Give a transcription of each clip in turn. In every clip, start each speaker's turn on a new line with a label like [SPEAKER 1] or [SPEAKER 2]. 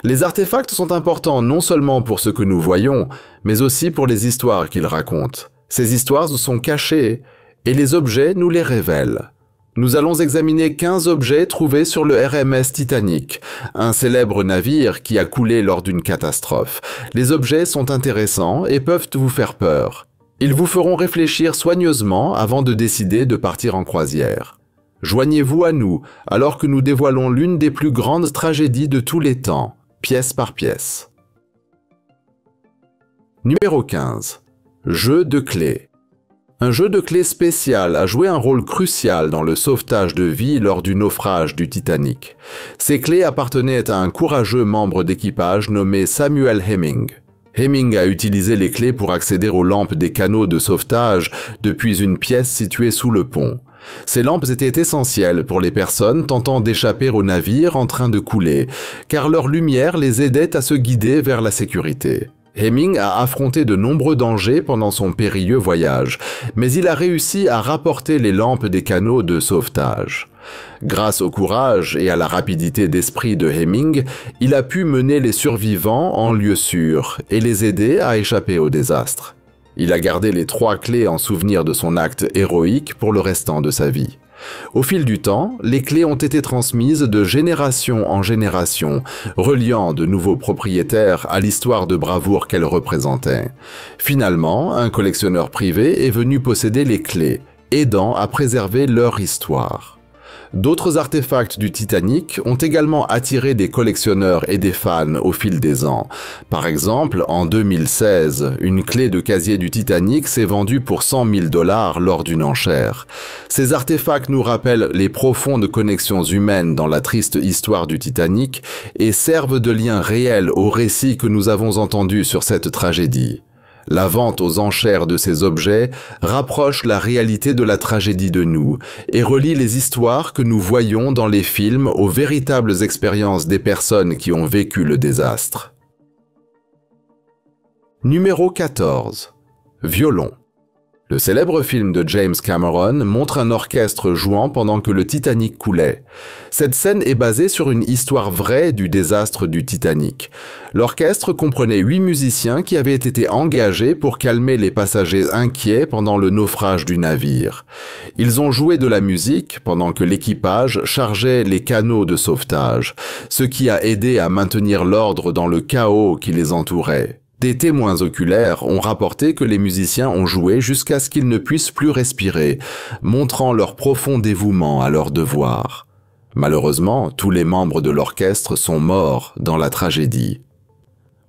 [SPEAKER 1] Les artefacts sont importants non seulement pour ce que nous voyons, mais aussi pour les histoires qu'ils racontent. Ces histoires sont cachées, et les objets nous les révèlent. Nous allons examiner 15 objets trouvés sur le RMS Titanic, un célèbre navire qui a coulé lors d'une catastrophe. Les objets sont intéressants et peuvent vous faire peur. Ils vous feront réfléchir soigneusement avant de décider de partir en croisière. Joignez-vous à nous alors que nous dévoilons l'une des plus grandes tragédies de tous les temps, pièce par pièce. Numéro 15. Jeu de clés. Un jeu de clés spécial a joué un rôle crucial dans le sauvetage de vie lors du naufrage du Titanic. Ces clés appartenaient à un courageux membre d'équipage nommé Samuel Hemming. Hemming a utilisé les clés pour accéder aux lampes des canaux de sauvetage depuis une pièce située sous le pont. Ces lampes étaient essentielles pour les personnes tentant d'échapper au navire en train de couler, car leur lumière les aidait à se guider vers la sécurité. Hemming a affronté de nombreux dangers pendant son périlleux voyage, mais il a réussi à rapporter les lampes des canaux de sauvetage. Grâce au courage et à la rapidité d'esprit de Hemming, il a pu mener les survivants en lieu sûr et les aider à échapper au désastre. Il a gardé les 3 clés en souvenir de son acte héroïque pour le restant de sa vie. Au fil du temps, les clés ont été transmises de génération en génération, reliant de nouveaux propriétaires à l'histoire de bravoure qu'elles représentaient. Finalement, un collectionneur privé est venu posséder les clés, aidant à préserver leur histoire. D'autres artefacts du Titanic ont également attiré des collectionneurs et des fans au fil des ans. Par exemple, en 2016, une clé de casier du Titanic s'est vendue pour 100 000 $ lors d'une enchère. Ces artefacts nous rappellent les profondes connexions humaines dans la triste histoire du Titanic et servent de lien réel au récit que nous avons entendu sur cette tragédie. La vente aux enchères de ces objets rapproche la réalité de la tragédie de nous et relie les histoires que nous voyons dans les films aux véritables expériences des personnes qui ont vécu le désastre. Numéro 14. Violon. Le célèbre film de James Cameron montre un orchestre jouant pendant que le Titanic coulait. Cette scène est basée sur une histoire vraie du désastre du Titanic. L'orchestre comprenait 8 musiciens qui avaient été engagés pour calmer les passagers inquiets pendant le naufrage du navire. Ils ont joué de la musique pendant que l'équipage chargeait les canaux de sauvetage, ce qui a aidé à maintenir l'ordre dans le chaos qui les entourait. Des témoins oculaires ont rapporté que les musiciens ont joué jusqu'à ce qu'ils ne puissent plus respirer, montrant leur profond dévouement à leur devoir. Malheureusement, tous les membres de l'orchestre sont morts dans la tragédie.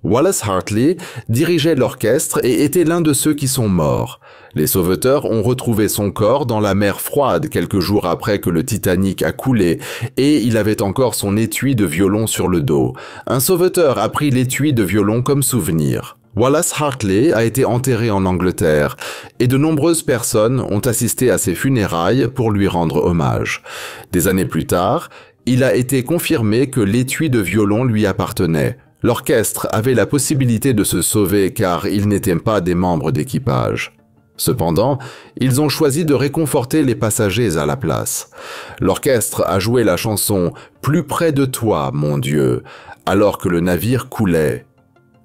[SPEAKER 1] Wallace Hartley dirigeait l'orchestre et était l'un de ceux qui sont morts. Les sauveteurs ont retrouvé son corps dans la mer froide quelques jours après que le Titanic a coulé et il avait encore son étui de violon sur le dos. Un sauveteur a pris l'étui de violon comme souvenir. Wallace Hartley a été enterré en Angleterre et de nombreuses personnes ont assisté à ses funérailles pour lui rendre hommage. Des années plus tard, il a été confirmé que l'étui de violon lui appartenait. L'orchestre avait la possibilité de se sauver car ils n'étaient pas des membres d'équipage. Cependant, ils ont choisi de réconforter les passagers à la place. L'orchestre a joué la chanson « Plus près de toi, mon Dieu », alors que le navire coulait.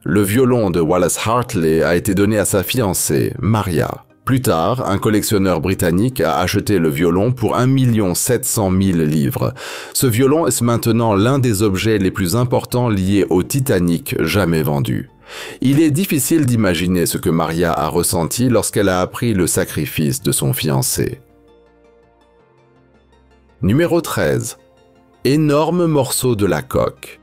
[SPEAKER 1] Le violon de Wallace Hartley a été donné à sa fiancée, Maria. Plus tard, un collectionneur britannique a acheté le violon pour 1 700 000 livres. Ce violon est maintenant l'un des objets les plus importants liés au Titanic jamais vendu. Il est difficile d'imaginer ce que Maria a ressenti lorsqu'elle a appris le sacrifice de son fiancé. Numéro 13. Énorme morceau de la coque.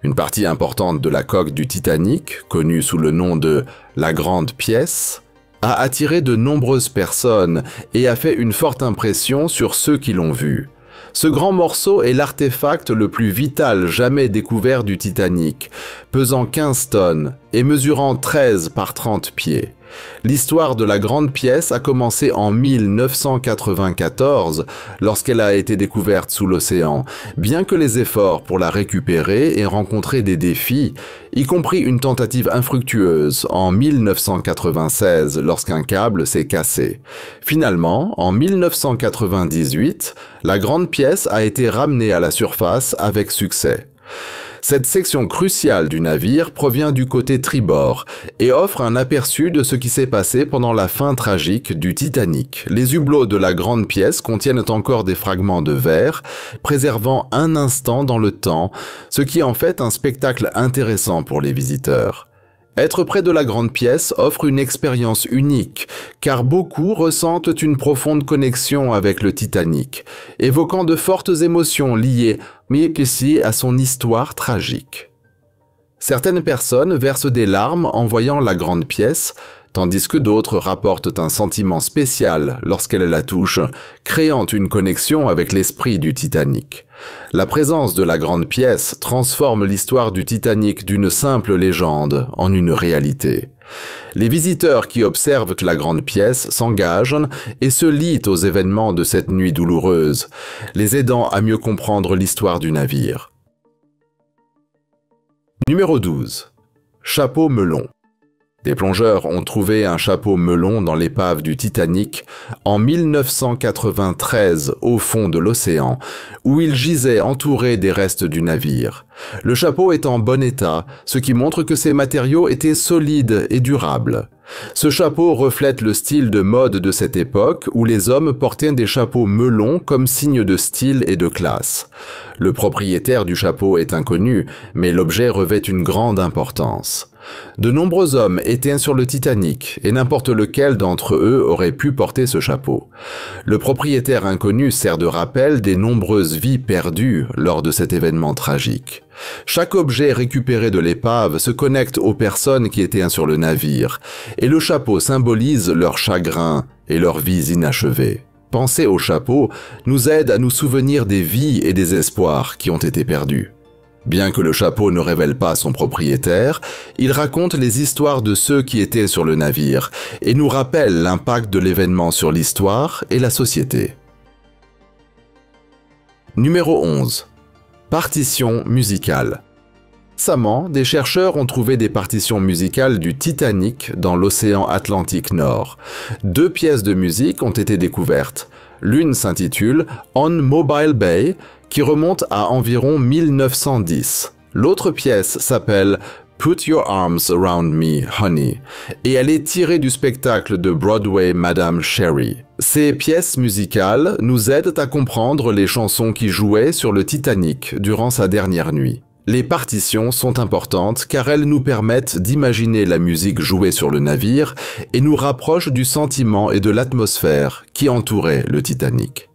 [SPEAKER 1] Une partie importante de la coque du Titanic, connue sous le nom de « la grande pièce », a attiré de nombreuses personnes et a fait une forte impression sur ceux qui l'ont vu. Ce grand morceau est l'artefact le plus vital jamais découvert du Titanic, pesant 15 tonnes et mesurant 13 par 30 pieds. L'histoire de la grande pièce a commencé en 1994 lorsqu'elle a été découverte sous l'océan, bien que les efforts pour la récupérer aient rencontré des défis, y compris une tentative infructueuse en 1996 lorsqu'un câble s'est cassé. Finalement, en 1998, la grande pièce a été ramenée à la surface avec succès. Cette section cruciale du navire provient du côté tribord et offre un aperçu de ce qui s'est passé pendant la fin tragique du Titanic. Les hublots de la grande pièce contiennent encore des fragments de verre, préservant un instant dans le temps, ce qui en fait un spectacle intéressant pour les visiteurs. Être près de la grande pièce offre une expérience unique, car beaucoup ressentent une profonde connexion avec le Titanic, évoquant de fortes émotions liées, mais aussi à son histoire tragique. Certaines personnes versent des larmes en voyant la grande pièce, tandis que d'autres rapportent un sentiment spécial lorsqu'elles la touchent, créant une connexion avec l'esprit du Titanic. La présence de la grande pièce transforme l'histoire du Titanic d'une simple légende en une réalité. Les visiteurs qui observent la grande pièce s'engagent et se lient aux événements de cette nuit douloureuse, les aidant à mieux comprendre l'histoire du navire. Numéro 12. Chapeau melon. Des plongeurs ont trouvé un chapeau melon dans l'épave du Titanic en 1993 au fond de l'océan, où il gisait entouré des restes du navire. Le chapeau est en bon état, ce qui montre que ses matériaux étaient solides et durables. Ce chapeau reflète le style de mode de cette époque où les hommes portaient des chapeaux melons comme signe de style et de classe. Le propriétaire du chapeau est inconnu, mais l'objet revêt une grande importance. De nombreux hommes étaient sur le Titanic et n'importe lequel d'entre eux aurait pu porter ce chapeau. Le propriétaire inconnu sert de rappel des nombreuses vies perdues lors de cet événement tragique. Chaque objet récupéré de l'épave se connecte aux personnes qui étaient sur le navire, et le chapeau symbolise leur chagrin et leurs vies inachevées. Penser au chapeau nous aide à nous souvenir des vies et des espoirs qui ont été perdus. Bien que le chapeau ne révèle pas son propriétaire, il raconte les histoires de ceux qui étaient sur le navire et nous rappelle l'impact de l'événement sur l'histoire et la société. Numéro 11. Partition musicale. Récemment, des chercheurs ont trouvé des partitions musicales du Titanic dans l'océan Atlantique Nord. 2 pièces de musique ont été découvertes. L'une s'intitule « On Mobile Bay », qui remonte à environ 1910. L'autre pièce s'appelle « Put Your Arms Around Me, Honey » et elle est tirée du spectacle de Broadway Madame Sherry. Ces pièces musicales nous aident à comprendre les chansons qui jouaient sur le Titanic durant sa dernière nuit. Les partitions sont importantes car elles nous permettent d'imaginer la musique jouée sur le navire et nous rapprochent du sentiment et de l'atmosphère qui entourait le Titanic.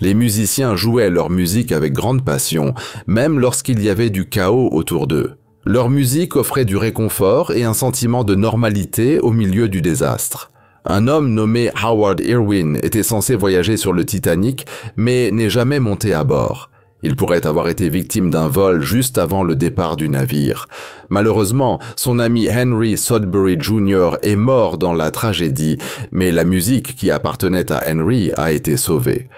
[SPEAKER 1] Les musiciens jouaient leur musique avec grande passion, même lorsqu'il y avait du chaos autour d'eux. Leur musique offrait du réconfort et un sentiment de normalité au milieu du désastre. Un homme nommé Howard Irwin était censé voyager sur le Titanic, mais n'est jamais monté à bord. Il pourrait avoir été victime d'un vol juste avant le départ du navire. Malheureusement, son ami Henry Sudbury Jr. est mort dans la tragédie, mais la musique qui appartenait à Henry a été sauvée.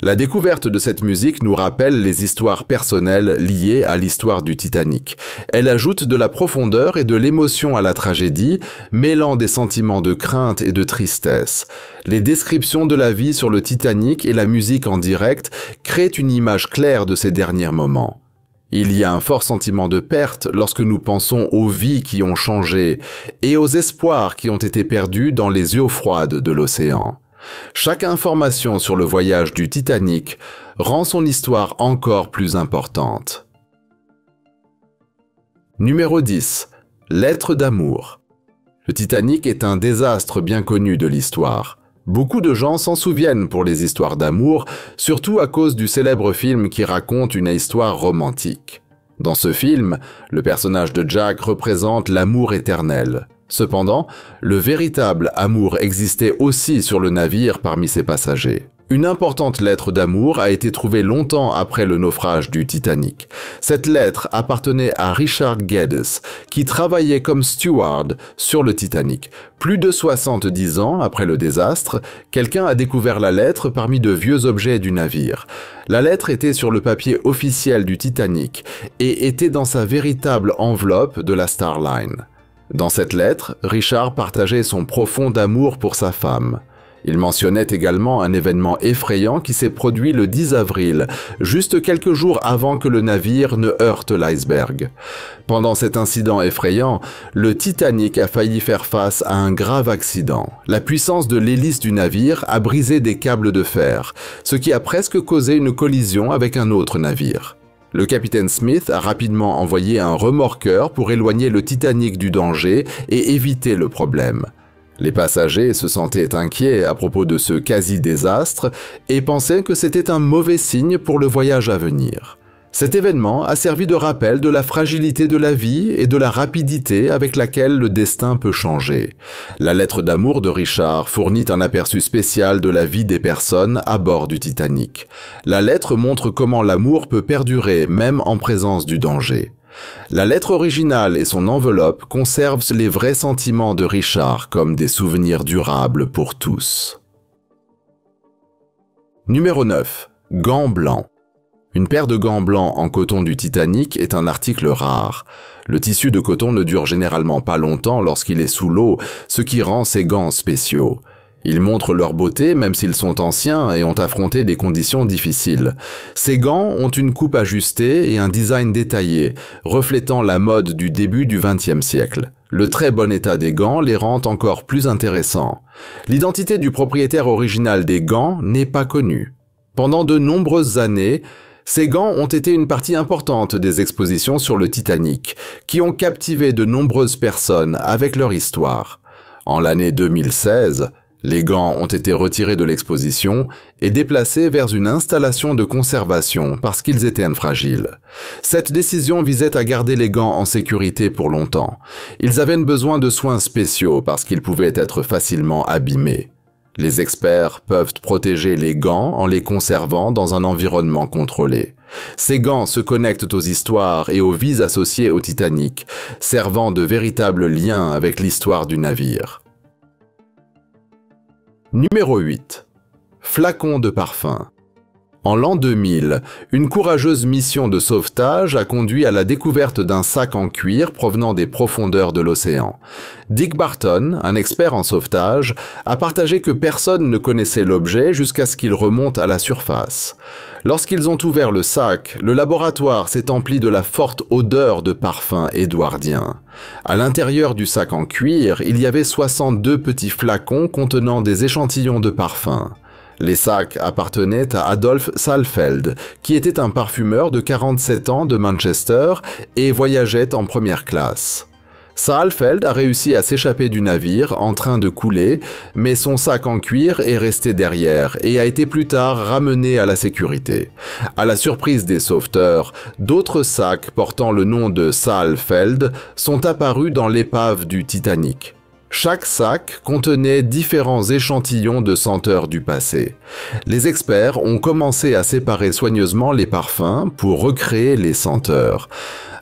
[SPEAKER 1] La découverte de cette musique nous rappelle les histoires personnelles liées à l'histoire du Titanic. Elle ajoute de la profondeur et de l'émotion à la tragédie, mêlant des sentiments de crainte et de tristesse. Les descriptions de la vie sur le Titanic et la musique en direct créent une image claire de ces derniers moments. Il y a un fort sentiment de perte lorsque nous pensons aux vies qui ont changé et aux espoirs qui ont été perdus dans les eaux froides de l'océan. Chaque information sur le voyage du Titanic rend son histoire encore plus importante. Numéro 10. Lettre d'amour. Le Titanic est un désastre bien connu de l'histoire. Beaucoup de gens s'en souviennent pour les histoires d'amour, surtout à cause du célèbre film qui raconte une histoire romantique. Dans ce film, le personnage de Jack représente l'amour éternel. Cependant, le véritable amour existait aussi sur le navire parmi ses passagers. Une importante lettre d'amour a été trouvée longtemps après le naufrage du Titanic. Cette lettre appartenait à Richard Geddes, qui travaillait comme steward sur le Titanic. Plus de 70 ans après le désastre, quelqu'un a découvert la lettre parmi de vieux objets du navire. La lettre était sur le papier officiel du Titanic et était dans sa véritable enveloppe de la Starline. Dans cette lettre, Richard partageait son profond amour pour sa femme. Il mentionnait également un événement effrayant qui s'est produit le 10 avril, juste quelques jours avant que le navire ne heurte l'iceberg. Pendant cet incident effrayant, le Titanic a failli faire face à un grave accident. La puissance de l'hélice du navire a brisé des câbles de fer, ce qui a presque causé une collision avec un autre navire. Le capitaine Smith a rapidement envoyé un remorqueur pour éloigner le Titanic du danger et éviter le problème. Les passagers se sentaient inquiets à propos de ce quasi-désastre et pensaient que c'était un mauvais signe pour le voyage à venir. Cet événement a servi de rappel de la fragilité de la vie et de la rapidité avec laquelle le destin peut changer. La lettre d'amour de Richard fournit un aperçu spécial de la vie des personnes à bord du Titanic. La lettre montre comment l'amour peut perdurer même en présence du danger. La lettre originale et son enveloppe conservent les vrais sentiments de Richard comme des souvenirs durables pour tous. Numéro 9. Gants blancs. Une paire de gants blancs en coton du Titanic est un article rare. Le tissu de coton ne dure généralement pas longtemps lorsqu'il est sous l'eau, ce qui rend ces gants spéciaux. Ils montrent leur beauté même s'ils sont anciens et ont affronté des conditions difficiles. Ces gants ont une coupe ajustée et un design détaillé, reflétant la mode du début du XXe siècle. Le très bon état des gants les rend encore plus intéressants. L'identité du propriétaire original des gants n'est pas connue. Pendant de nombreuses années, ces gants ont été une partie importante des expositions sur le Titanic, qui ont captivé de nombreuses personnes avec leur histoire. En l'année 2016, les gants ont été retirés de l'exposition et déplacés vers une installation de conservation parce qu'ils étaient fragiles. Cette décision visait à garder les gants en sécurité pour longtemps. Ils avaient besoin de soins spéciaux parce qu'ils pouvaient être facilement abîmés. Les experts peuvent protéger les gants en les conservant dans un environnement contrôlé. Ces gants se connectent aux histoires et aux vies associées au Titanic, servant de véritables liens avec l'histoire du navire. Numéro 8. Flacon de parfum. En l'an 2000, une courageuse mission de sauvetage a conduit à la découverte d'un sac en cuir provenant des profondeurs de l'océan. Dick Barton, un expert en sauvetage, a partagé que personne ne connaissait l'objet jusqu'à ce qu'il remonte à la surface. Lorsqu'ils ont ouvert le sac, le laboratoire s'est empli de la forte odeur de parfum édouardien. À l'intérieur du sac en cuir, il y avait 62 petits flacons contenant des échantillons de parfum. Les sacs appartenaient à Adolf Saalfeld, qui était un parfumeur de 47 ans de Manchester et voyageait en première classe. Saalfeld a réussi à s'échapper du navire en train de couler, mais son sac en cuir est resté derrière et a été plus tard ramené à la sécurité. À la surprise des sauveteurs, d'autres sacs portant le nom de Saalfeld sont apparus dans l'épave du Titanic. Chaque sac contenait différents échantillons de senteurs du passé. Les experts ont commencé à séparer soigneusement les parfums pour recréer les senteurs.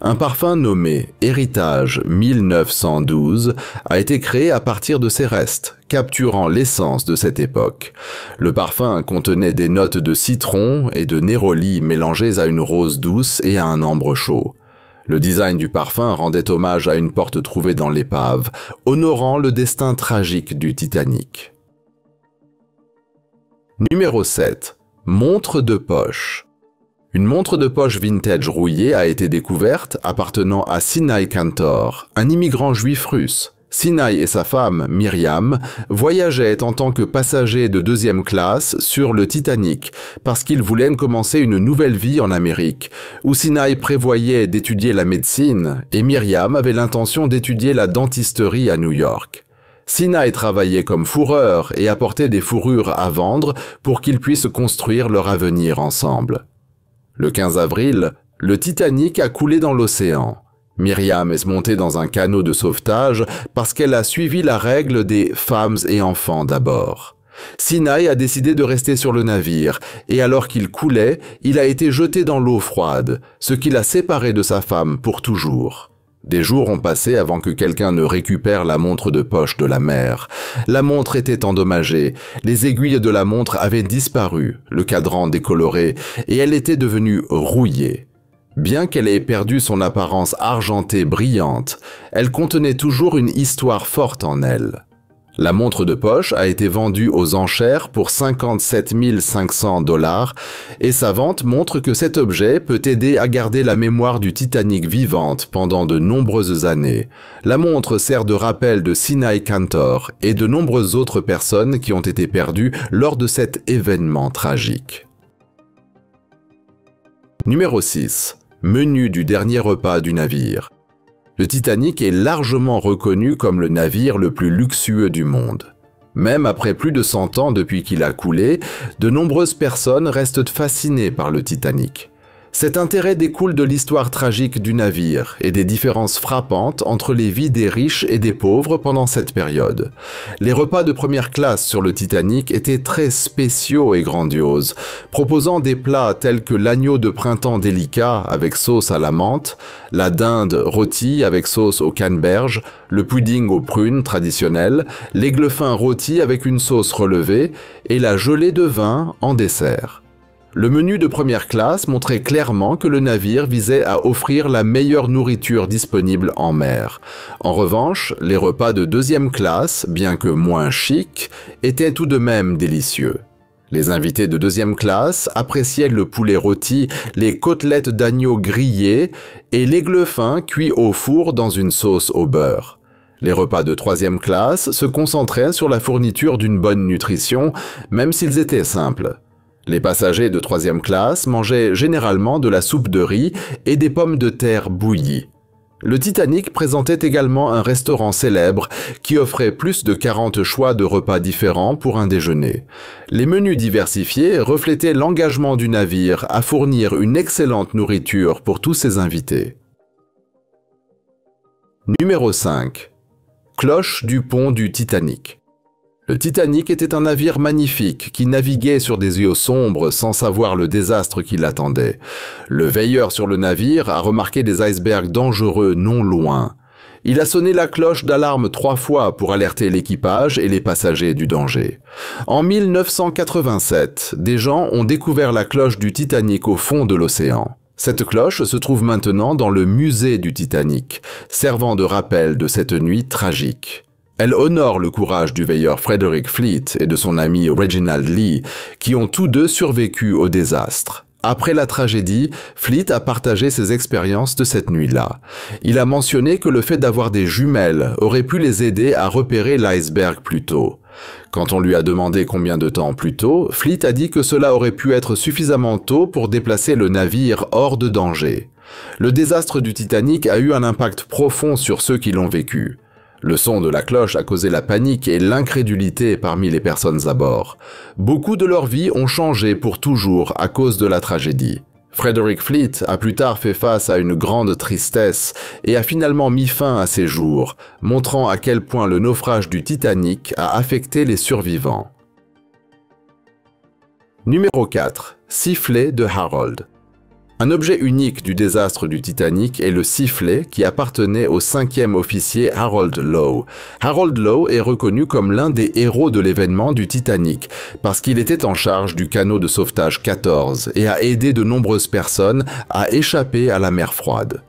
[SPEAKER 1] Un parfum nommé Héritage 1912 a été créé à partir de ces restes, capturant l'essence de cette époque. Le parfum contenait des notes de citron et de néroli mélangées à une rose douce et à un ambre chaud. Le design du parfum rendait hommage à une porte trouvée dans l'épave, honorant le destin tragique du Titanic. Numéro 7. Montre de poche. Une montre de poche vintage rouillée a été découverte appartenant à Sinai Cantor, un immigrant juif russe. Sinai et sa femme, Myriam, voyageaient en tant que passagers de deuxième classe sur le Titanic parce qu'ils voulaient commencer une nouvelle vie en Amérique, où Sinai prévoyait d'étudier la médecine et Myriam avait l'intention d'étudier la dentisterie à New York. Sinai travaillait comme fourreur et apportait des fourrures à vendre pour qu'ils puissent construire leur avenir ensemble. Le 15 avril, le Titanic a coulé dans l'océan. Myriam est montée dans un canot de sauvetage parce qu'elle a suivi la règle des femmes et enfants d'abord. Sinai a décidé de rester sur le navire et alors qu'il coulait, il a été jeté dans l'eau froide, ce qui l'a séparé de sa femme pour toujours. Des jours ont passé avant que quelqu'un ne récupère la montre de poche de la mer. La montre était endommagée, les aiguilles de la montre avaient disparu, le cadran décoloré, et elle était devenue rouillée. Bien qu'elle ait perdu son apparence argentée brillante, elle contenait toujours une histoire forte en elle. La montre de poche a été vendue aux enchères pour 57 500 $ et sa vente montre que cet objet peut aider à garder la mémoire du Titanic vivante pendant de nombreuses années. La montre sert de rappel de Sinéad Cantor et de nombreuses autres personnes qui ont été perdues lors de cet événement tragique. Numéro 6. Menu du dernier repas du navire. Le Titanic est largement reconnu comme le navire le plus luxueux du monde. Même après plus de 100 ans depuis qu'il a coulé, de nombreuses personnes restent fascinées par le Titanic. Cet intérêt découle de l'histoire tragique du navire et des différences frappantes entre les vies des riches et des pauvres pendant cette période. Les repas de première classe sur le Titanic étaient très spéciaux et grandioses, proposant des plats tels que l'agneau de printemps délicat avec sauce à la menthe, la dinde rôtie avec sauce au canneberge, le pudding aux prunes traditionnel, l'aigle fin rôti avec une sauce relevée et la gelée de vin en dessert. Le menu de première classe montrait clairement que le navire visait à offrir la meilleure nourriture disponible en mer. En revanche, les repas de deuxième classe, bien que moins chics, étaient tout de même délicieux. Les invités de deuxième classe appréciaient le poulet rôti, les côtelettes d'agneau grillées et l'aigle fin cuit au four dans une sauce au beurre. Les repas de troisième classe se concentraient sur la fourniture d'une bonne nutrition, même s'ils étaient simples. Les passagers de troisième classe mangeaient généralement de la soupe de riz et des pommes de terre bouillies. Le Titanic présentait également un restaurant célèbre qui offrait plus de 40 choix de repas différents pour un déjeuner. Les menus diversifiés reflétaient l'engagement du navire à fournir une excellente nourriture pour tous ses invités. Numéro 5. Cloche du pont du Titanic. Le Titanic était un navire magnifique qui naviguait sur des eaux sombres sans savoir le désastre qui l'attendait. Le veilleur sur le navire a remarqué des icebergs dangereux non loin. Il a sonné la cloche d'alarme 3 fois pour alerter l'équipage et les passagers du danger. En 1987, des gens ont découvert la cloche du Titanic au fond de l'océan. Cette cloche se trouve maintenant dans le musée du Titanic, servant de rappel de cette nuit tragique. Elle honore le courage du veilleur Frederick Fleet et de son ami Reginald Lee, qui ont tous deux survécu au désastre. Après la tragédie, Fleet a partagé ses expériences de cette nuit-là. Il a mentionné que le fait d'avoir des jumelles aurait pu les aider à repérer l'iceberg plus tôt. Quand on lui a demandé combien de temps plus tôt, Fleet a dit que cela aurait pu être suffisamment tôt pour déplacer le navire hors de danger. Le désastre du Titanic a eu un impact profond sur ceux qui l'ont vécu. Le son de la cloche a causé la panique et l'incrédulité parmi les personnes à bord. Beaucoup de leurs vies ont changé pour toujours à cause de la tragédie. Frederick Fleet a plus tard fait face à une grande tristesse et a finalement mis fin à ses jours, montrant à quel point le naufrage du Titanic a affecté les survivants. Numéro 4. Sifflet de Harold. Un objet unique du désastre du Titanic est le sifflet qui appartenait au 5e officier Harold Lowe. Harold Lowe est reconnu comme l'un des héros de l'événement du Titanic parce qu'il était en charge du canot de sauvetage 14 et a aidé de nombreuses personnes à échapper à la mer froide.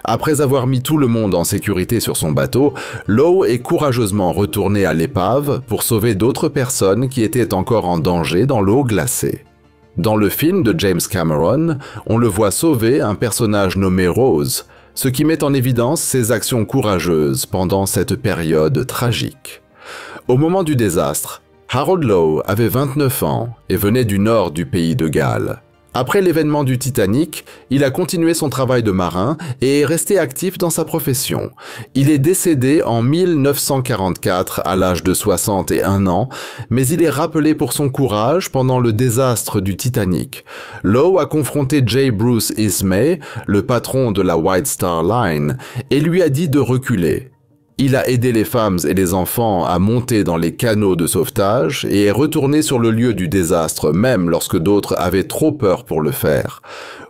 [SPEAKER 1] Après avoir mis tout le monde en sécurité sur son bateau, Lowe est courageusement retourné à l'épave pour sauver d'autres personnes qui étaient encore en danger dans l'eau glacée. Dans le film de James Cameron, on le voit sauver un personnage nommé Rose, ce qui met en évidence ses actions courageuses pendant cette période tragique. Au moment du désastre, Harold Lowe avait 29 ans et venait du nord du pays de Galles. Après l'événement du Titanic, il a continué son travail de marin et est resté actif dans sa profession. Il est décédé en 1944 à l'âge de 61 ans, mais il est rappelé pour son courage pendant le désastre du Titanic. Lowe a confronté J. Bruce Ismay, le patron de la White Star Line, et lui a dit de reculer. Il a aidé les femmes et les enfants à monter dans les canots de sauvetage et est retourné sur le lieu du désastre même lorsque d'autres avaient trop peur pour le faire.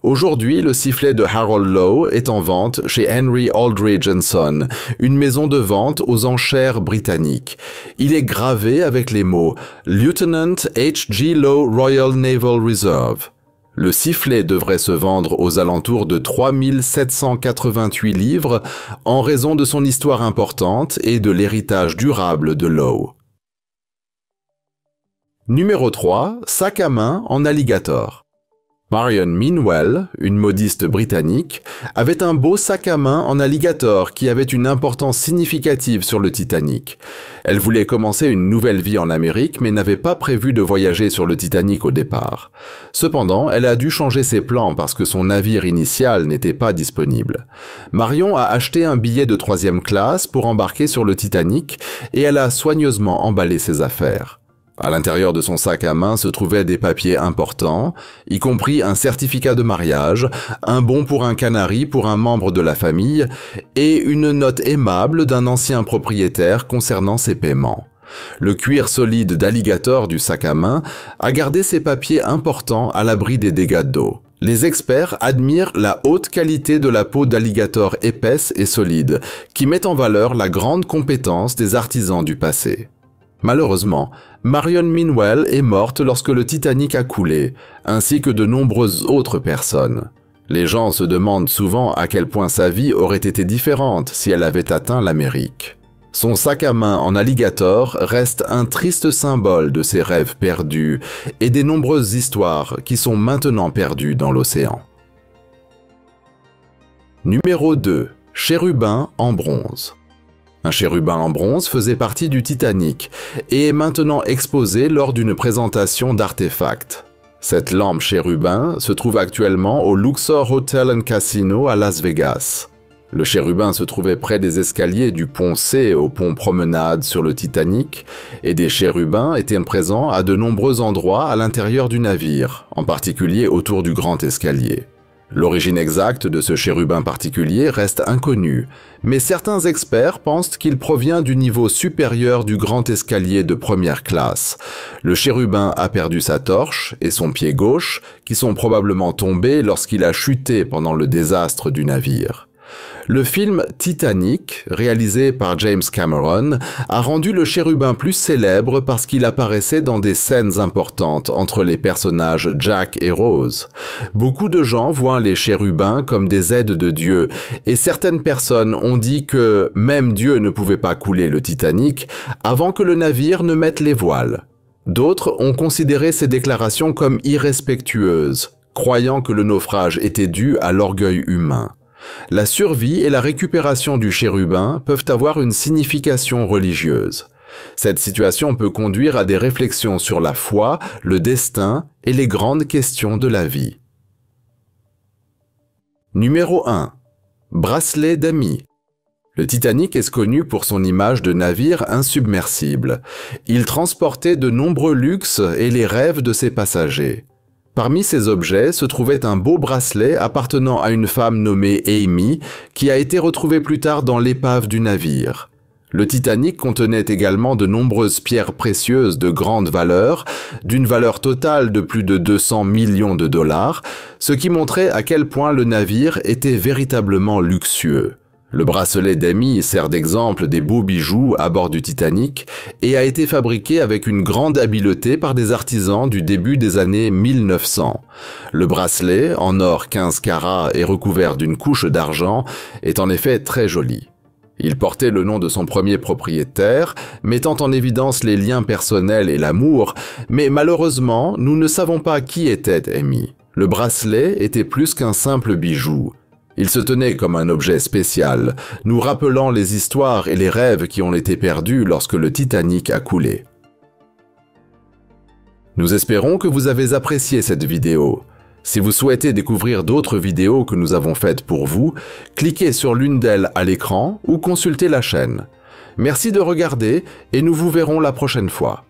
[SPEAKER 1] Aujourd'hui, le sifflet de Harold Lowe est en vente chez Henry Aldridge & Son, une maison de vente aux enchères britanniques. Il est gravé avec les mots « Lieutenant H.G. Lowe Royal Naval Reserve ». Le sifflet devrait se vendre aux alentours de 3788 livres en raison de son histoire importante et de l'héritage durable de Lowe. Numéro 3, sac à main en alligator. Marion Meanwell, une modiste britannique, avait un beau sac à main en alligator qui avait une importance significative sur le Titanic. Elle voulait commencer une nouvelle vie en Amérique mais n'avait pas prévu de voyager sur le Titanic au départ. Cependant, elle a dû changer ses plans parce que son navire initial n'était pas disponible. Marion a acheté un billet de 3e classe pour embarquer sur le Titanic et elle a soigneusement emballé ses affaires. À l'intérieur de son sac à main se trouvaient des papiers importants, y compris un certificat de mariage, un bon pour un canari pour un membre de la famille et une note aimable d'un ancien propriétaire concernant ses paiements. Le cuir solide d'alligator du sac à main a gardé ces papiers importants à l'abri des dégâts d'eau. Les experts admirent la haute qualité de la peau d'alligator épaisse et solide, qui met en valeur la grande compétence des artisans du passé. Malheureusement, Marion Meanwell est morte lorsque le Titanic a coulé, ainsi que de nombreuses autres personnes. Les gens se demandent souvent à quel point sa vie aurait été différente si elle avait atteint l'Amérique. Son sac à main en alligator reste un triste symbole de ses rêves perdus et des nombreuses histoires qui sont maintenant perdues dans l'océan. Numéro 2. Chérubin en bronze. Un chérubin en bronze faisait partie du Titanic et est maintenant exposé lors d'une présentation d'artefacts. Cette lampe chérubin se trouve actuellement au Luxor Hotel and Casino à Las Vegas. Le chérubin se trouvait près des escaliers du pont C au pont Promenade sur le Titanic, et des chérubins étaient présents à de nombreux endroits à l'intérieur du navire, en particulier autour du grand escalier. L'origine exacte de ce chérubin particulier reste inconnue, mais certains experts pensent qu'il provient du niveau supérieur du grand escalier de première classe. Le chérubin a perdu sa torche et son pied gauche, qui sont probablement tombés lorsqu'il a chuté pendant le désastre du navire. Le film Titanic, réalisé par James Cameron, a rendu le chérubin plus célèbre parce qu'il apparaissait dans des scènes importantes entre les personnages Jack et Rose. Beaucoup de gens voient les chérubins comme des aides de Dieu, et certaines personnes ont dit que même Dieu ne pouvait pas couler le Titanic avant que le navire ne mette les voiles. D'autres ont considéré ces déclarations comme irrespectueuses, croyant que le naufrage était dû à l'orgueil humain. La survie et la récupération du chérubin peuvent avoir une signification religieuse. Cette situation peut conduire à des réflexions sur la foi, le destin et les grandes questions de la vie. Numéro 1. Bracelet d'amis. Le Titanic est connu pour son image de navire insubmersible. Il transportait de nombreux luxes et les rêves de ses passagers. Parmi ces objets se trouvait un beau bracelet appartenant à une femme nommée Amy, qui a été retrouvée plus tard dans l'épave du navire. Le Titanic contenait également de nombreuses pierres précieuses de grande valeur, d'une valeur totale de plus de 200 millions de dollars, ce qui montrait à quel point le navire était véritablement luxueux. Le bracelet d'Amy sert d'exemple des beaux bijoux à bord du Titanic et a été fabriqué avec une grande habileté par des artisans du début des années 1900. Le bracelet, en or 15 carats et recouvert d'une couche d'argent, est en effet très joli. Il portait le nom de son premier propriétaire, mettant en évidence les liens personnels et l'amour, mais malheureusement, nous ne savons pas qui était Amy. Le bracelet était plus qu'un simple bijou. Il se tenait comme un objet spécial, nous rappelant les histoires et les rêves qui ont été perdus lorsque le Titanic a coulé. Nous espérons que vous avez apprécié cette vidéo. Si vous souhaitez découvrir d'autres vidéos que nous avons faites pour vous, cliquez sur l'une d'elles à l'écran ou consultez la chaîne. Merci de regarder et nous vous verrons la prochaine fois.